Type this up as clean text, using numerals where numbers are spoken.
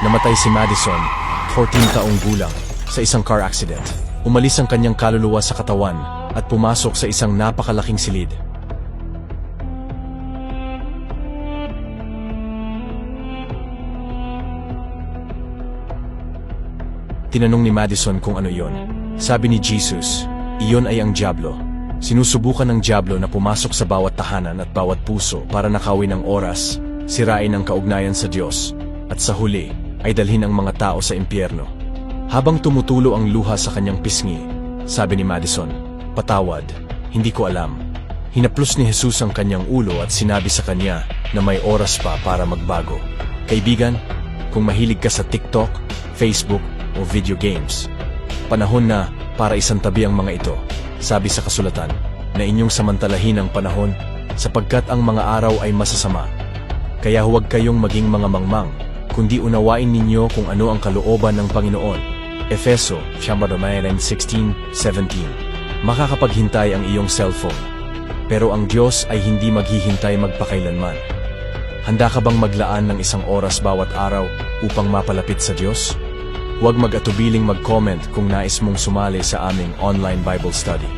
Namatay si Madison, 14 taong gulang, sa isang car accident. Umalis ang kanyang kaluluwa sa katawan at pumasok sa isang napakalaking silid. Tinanong ni Madison kung ano iyon. Sabi ni Jesus, iyon ay ang dyablo. Sinusubukan ng dyablo na pumasok sa bawat tahanan at bawat puso para nakawin ang oras, sirain ang kaugnayan sa Diyos, at sa huli ay dalhin ang mga tao sa impyerno. Habang tumutulo ang luha sa kanyang pisngi, sabi ni Madison, "Patawad, hindi ko alam." Hinaplos ni Jesus ang kanyang ulo at sinabi sa kanya na may oras pa para magbago. Kaibigan, kung mahilig ka sa TikTok, Facebook, o video games, panahon na para isantabi ang mga ito. Sabi sa kasulatan na inyong samantalahin ang panahon sapagkat ang mga araw ay masasama. Kaya huwag kayong maging mga mangmang, kundi unawain ninyo kung ano ang kalooban ng Panginoon. Efeso 16:17. Makakapaghintay ang iyong cellphone, pero ang Diyos ay hindi maghihintay magpakailanman. Handa ka bang maglaan ng isang oras bawat araw upang mapalapit sa Diyos? Huwag mag-atubiling mag-comment kung nais mong sumali sa aming online Bible study.